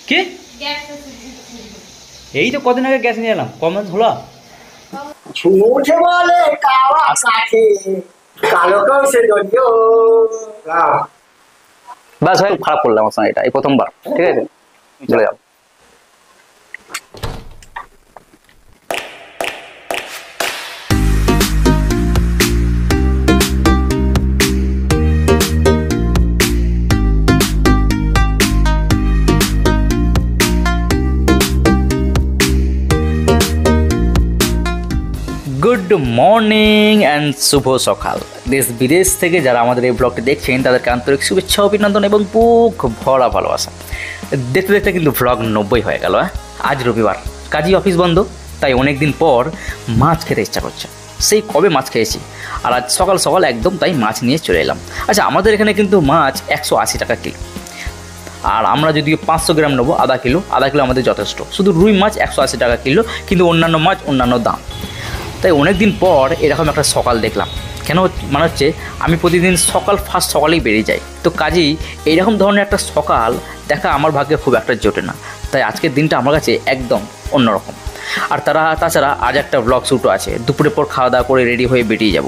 কি এই তো কদিন আগে গ্যাস নিয়ে এলাম, কমেন্ট হলো ঝুঠে বলে কাওয়া কাছে কালো কৌশে দলিও বাস ভাই খারাপ করলাম আমার সঙ্গে, এটা এই প্রথমবার। ঠিক আছে, চলে যাও। গুড মর্নিং অ্যান্ড শুভ সকাল। দেশ বিদেশ থেকে যারা আমাদের এই ব্লগটি দেখছেন তাদেরকে আন্তরিক শুভেচ্ছা, অভিনন্দন এবং বুক ভরা ভালোবাসা। দেখতে দেখতে কিন্তু ব্লগ 90 হয়ে গেল। আজ রবিবার, কাজী অফিস বন্ধ, তাই অনেক দিন পর মাছ খেতে ইচ্ছা করছে। সেই কবে মাছ খেয়েছি, আর আজ সকাল সকাল একদম তাই মাছ নিয়ে চলে এলাম। আচ্ছা, আমাদের এখানে কিন্তু মাছ 180 টাকা কিলো, আর আমরা যদি 500 গ্রাম নেবো আধা কিলো আমাদের যথেষ্ট। শুধু রুই মাছ 180 টাকা কিলো, কিন্তু অন্যান্য মাছ অন্যান্য দাম। তাই অনেক দিন পর এরকম একটা সকাল দেখলাম। কেন মানে হচ্ছে, আমি প্রতিদিন ফার্স্ট সকালেই বেরিয়ে যাই, তো কাজেই এইরকম ধরনের একটা সকাল দেখা আমার ভাগ্যে খুব একটা জোটে না। তাই আজকের দিনটা আমার কাছে একদম অন্যরকম। আর তাছাড়া আজ একটা ব্লগ শ্যুটও আছে, দুপুরের পর খাওয়া দাওয়া করে রেডি হয়ে বেরিয়ে যাব।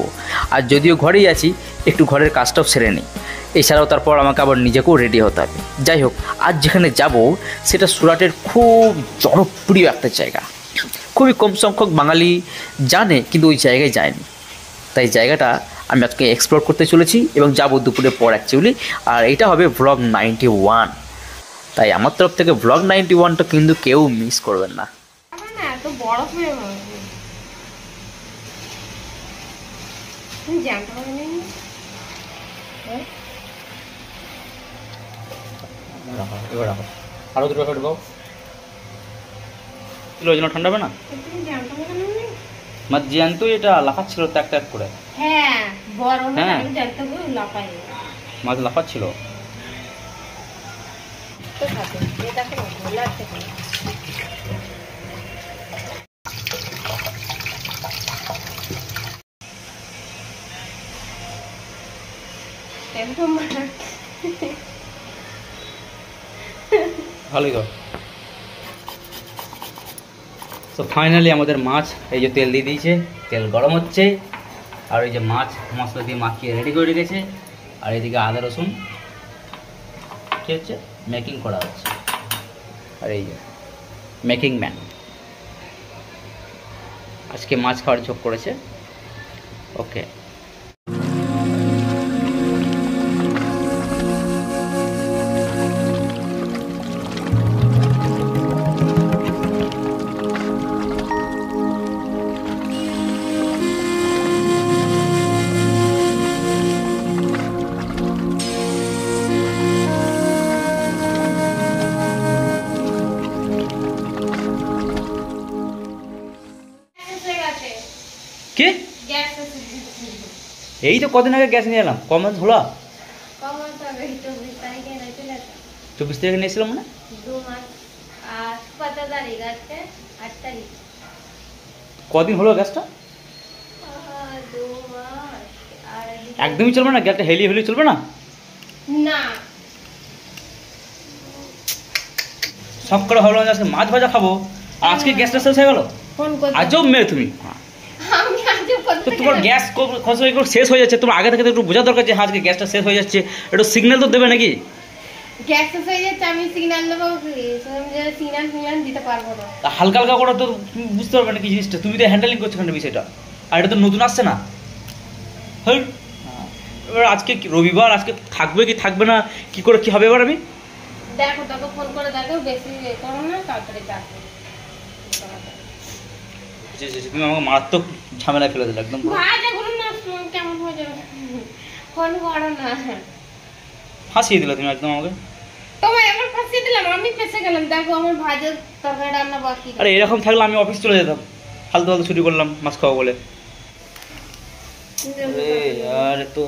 আর যদিও ঘরেই আছি, একটু ঘরের কাজটাও সেরে নিই। এছাড়াও তারপর আমাকে আবার নিজেকেও রেডি হতে হবে। যাই হোক, আজ যেখানে যাব সেটা সুরাটের খুব জনপ্রিয় একটা জায়গা। খুবই কম সংখ্যক বাঙালি জানে, কিন্তু ওই জায়গায় যায়নি। তাই জায়গাটা আমি আজকে এক্সপ্লোর করতে চলেছি এবং যাবো দুপুরের পর অ্যাকচুয়ালি। আর এইটা হবে ব্লগ 91। তাই আমার তরফ থেকে ব্লগ 91টা কিন্তু কেউ মিস করবেন না। আরো দুটো প্যাকেট দাও, ওই জন্য ঠান্ডা হবে না। মাছ জ্যান্ত এটা লাফাচ্ছিল ট্যাক ট্যাক করে। হ্যাঁ, বড় না, হ্যাঁ, আমি জানতে পারি লাফাই। মাছ লাফাচ্ছিল। তো থাকে এটা কেন ভালো লাগছে কেন? একদম ভালোই তো। তো ফাইনালি আমাদের মাছ এই যে তেল দিয়ে দিয়েছে, তেল গরম হচ্ছে, আর এই যে মাছ মশলা দিয়ে মাখিয়ে রেডি করে রেখেছে। আর এদিকে আদা রসুন কী হচ্ছে, মেকিং করা হচ্ছে। আর এই যে মেকিং ম্যান আজকে মাছ খাওয়ার ঝোঁক করেছে। ওকে, কি এই তো কদিন আগে গ্যাস নিয়ে এলাম, কমেন্ট হলো 24 তারিখে নিয়েছিলাম না, 2 মাস আর 15 তারিখ আছে, 8 তারিখ। কদিন হলো গ্যাসটা? 2 মাস আর একদমই চলবে না গ্যাসটা, হেলি চলবে না। না, সব করে ভাবলাম আজকে মাছ ভাজা খাবো, আর আজকে গ্যাসটা শেষ হয়ে গেল। ফোন করতে আজব মেয়ে তুমি। আমি আজও তো করতে তোমার গ্যাস শেষ হয়ে যাচ্ছে, তোমার আগে থেকে একটু বোঝা দরকার যে আজকে গ্যাসটা শেষ হয়ে যাচ্ছে, একটু সিগন্যাল তো দেবে নাকি? গ্যাস শেষ হয়ে যাচ্ছে, আমি সিগন্যাল দেবো, সিগন্যাল দিতে পারবো না। তা হালকা হালকা করে তো তুমি বুঝতে পারবে না কি জিনিসটা, তুমি তো হ্যান্ডেলিং করছো না বিষয়টা, আর এটা তো নতুন আসছে না। হ্যাঁ, এবার আজকে রবিবার, আজকে থাকবে কি থাকবে না, কি করে কি হবে এবার আমি দেখো, তোকে ফোন করে দেখো, বেশি করো না, তাড়াতাড়ি যাবো। তুমি আমাকে মারাত্মক ঝামেলা ফেলে দিলে একদম। ভাজা করুন না, কেমন হয়ে যাবে, ফোন করো না। ফাঁসিয়ে দিলে তুমি একদম আমাকে। তোমার এমন ফাঁসিয়ে দিলাম, আমি ফেসে গেলাম। দেখো আমার ভাজার তরকারি রান্না বাকি। আরে এরকম থাকলে আমি অফিস চলে যেতাম, ফালতু ফালতু ছুটি করলাম মাছ খাওয়া বলে। আর তো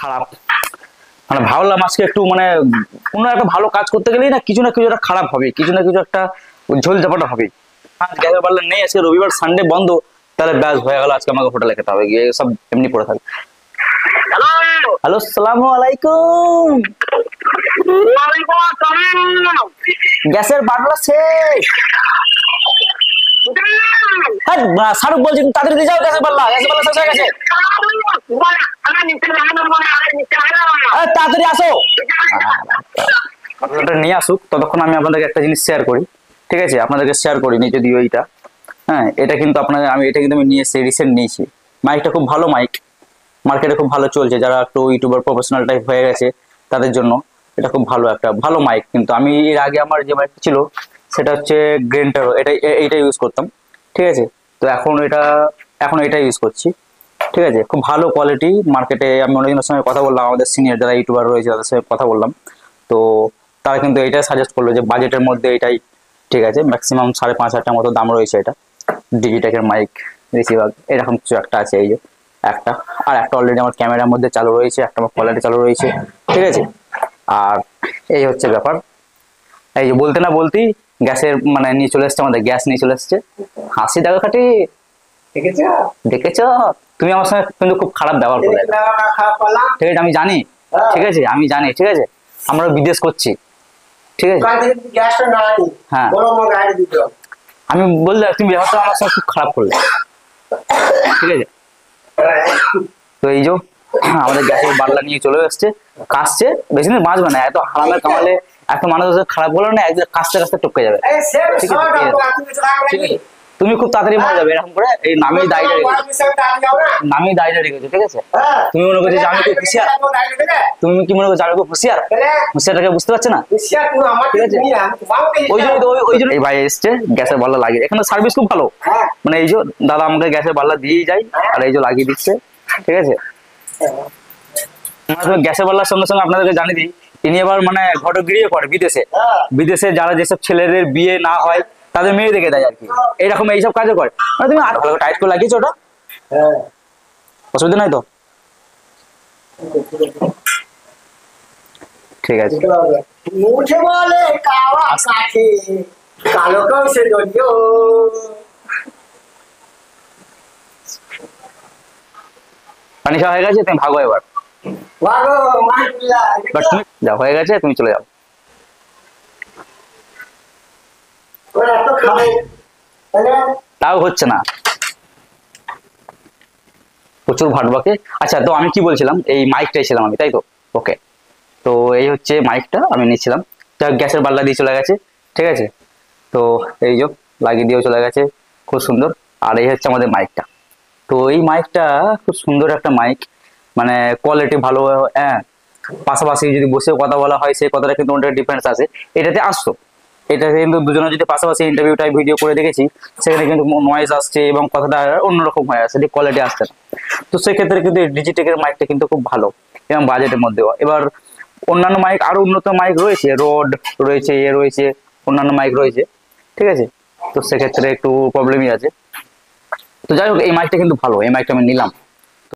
খারাপ, মানে ভাবলাম আজকে একটু মানে কোনো একটা ভালো কাজ করতে গেলেই না কিছু একটা খারাপ হবে, কিছু একটা ঝোল ঝাপাটা হবে। গ্যাসের পাল্লা নেই, আজকে রবিবার সানডে বন্ধ, তাহলে ব্যাস হয়ে গেল, আজকে আমাকে হোটেলে খেতে হবে, গিয়ে সব এমনি পড়ে থাকবে। হ্যালো, আসসালামু আলাইকুম। গ্যাসের বাটলা শেষ। হ্যাঁ, শাহরুখ বলছি, তাড়াতাড়ি দিয়ে যাও, গ্যাসের বাটলা শেষ হয়ে গেছে। তাড়াতাড়ি আসো। বাটলাটা নিয়ে আসুক, ততক্ষণ আমি আপনাদেরকে একটা জিনিস শেয়ার করি। ঠিক আছে, আপনাদেরকে শেয়ার করিনি যদিও এইটা। হ্যাঁ, এটা কিন্তু আপনাদের এটা কিন্তু আমি নিয়ে এসেছি, রিসেন্ট নিয়েছি। মাইকটা খুব ভালো মাইক, মার্কেটে খুব ভালো চলছে। যারা একটু ইউটিউবার প্রফেশনাল টাইপ হয়ে গেছে তাদের জন্য এটা খুব ভালো মাইক। কিন্তু আমি এর আগে আমার যে মাইকটা ছিল সেটা হচ্ছে গ্রেন্টারো, এইটা ইউজ করতাম। ঠিক আছে, তো এখন এটা ইউজ করছি। ঠিক আছে, খুব ভালো কোয়ালিটি। মার্কেটে আমি অনেকজনের সঙ্গে কথা বললাম, আমাদের সিনিয়র যারা ইউটিউবার রয়েছে তাদের সঙ্গে কথা বললাম, তো তারা কিন্তু এইটাই সাজেস্ট করলো যে বাজেটের মধ্যে এটাই ঠিক আছে। ম্যাক্সিমাম 5,500 মতো দাম রয়েছে। এটা ডিজিটেকের মাইক রিসিভার এরকম কিছু একটা আছে, এই যে একটা, আর একটা অলরেডি আমার ক্যামেরার মধ্যে চালু রয়েছে, একটা আমার কোয়ালিটি চালু রয়েছে। ঠিক আছে, আর এই হচ্ছে ব্যাপার। এই যে বলতে না বলতেই গ্যাসের মানে নিয়ে চলে এসছে, আমাদের গ্যাস নিয়ে চলে এসছে। হাসি দেখা খাটি দেখেছো তুমি আমার সঙ্গে কিন্তু খুব খারাপ ব্যবহার করলে। ঠিক আছে, আমি জানি। ঠিক আছে, আমি জানি। ঠিক আছে, আমরা বিদেশ করছি। ঠিক আছে, হ্যাঁ, আমি বললে তুমি ব্যবহারটা আমার সঙ্গে খুব খারাপ করলে। ঠিক আছে, তো এই যে আমাদের গ্যাসের বাটলা নিয়ে চলে এসছে, কাশছে। বেশি দিন বাঁচবে না, এত হারামে কামালে এত মানুষ খারাপ বলো না, একদিন কাশতে কাশতে টপকে যাবে। ঠিক আছে, তুমি খুব তাড়াতাড়ি মরে যাবে এরকম করে। এই নামেই দায়ীটা রেখেছো। ঠিক আছে, তুমি মনে করছো যে আমি খুব হুঁশিয়ার। তুমি কি মনে করছো আমি খুব হুঁশিয়ার? হুঁশিয়ারটাকে বুঝতে পারছে না। ওই জন্য এই ভাই এসছে, গ্যাসের বাল্লা লাগিয়ে। এখানে সার্ভিস খুব ভালো। মানে এই যে দাদা আমাকে গ্যাসের বাল্লা দিয়েই যায়, আর এই যে লাগিয়ে দিচ্ছে। ঠিক আছে, গ্যাসের বাল্লার সঙ্গে সঙ্গে আপনাদেরকে জানিয়ে দিই, তিনি এবার মানে ঘটগিরিয়ে করে বিদেশে যারা যেসব ছেলেদের বিয়ে না হয় তাদের মেয়ে দেখে দেয় আর কি, এইরকম এইসব কাজও করে। মানে তুমি আর ভালো টাইট করে লাগিয়েছো ওটা, অসুবিধা নাই তো? ঠিক আছে, মুঠে বলে কাওয়া কাছে কালো কৌশে দলীয়। পানি খাওয়া হয়ে গেছে, তুমি ভাগো এবার। তুমি যাও, হয়ে গেছে, তুমি চলে যাও। তাও হচ্ছে না, প্রচুর ভাটবাকে। আচ্ছা, তো আমি কি বলছিলাম, এই মাইকটাই ছিলাম আমি, তাই তো? ওকে, তো এই হচ্ছে মাইকটা আমি নিচ্ছিলাম। গ্যাসের বাল্লা দিয়ে চলে গেছে। ঠিক আছে, তো এই যে লাগিয়ে দিয়েও চলে গেছে, খুব সুন্দর। আর এই হচ্ছে আমাদের মাইকটা। তো এই মাইকটা খুব সুন্দর একটা মাইক, মানে কোয়ালিটি ভালো। হ্যাঁ, পাশাপাশি যদি বসে কথা বলা হয় সেই কথাটা কিন্তু অনেকটা ডিফারেন্স আছে। এটাতে আসতো, এটাতে কিন্তু দুজনে যদি পাশাপাশি ইন্টারভিউ টাইপ ভিডিও করে দেখেছি, সেখানে কিন্তু নয়েজ আসছে এবং কথাটা অন্যরকম হয়ে আসছে, কোয়ালিটি আসছে না। তো সেক্ষেত্রে কিন্তু ডিজিটেকের মাইকটা কিন্তু খুব ভালো এবং বাজেটের মধ্যেও। এবার অন্যান্য মাইক আরো উন্নত মাইক রয়েছে, রোড রয়েছে, রয়েছে অন্যান্য মাইক রয়েছে। ঠিক আছে, তো সেক্ষেত্রে একটু প্রবলেমই আছে। তো যাই হোক, এই মাইকটা কিন্তু ভালো, এই মাইকটা আমি নিলাম।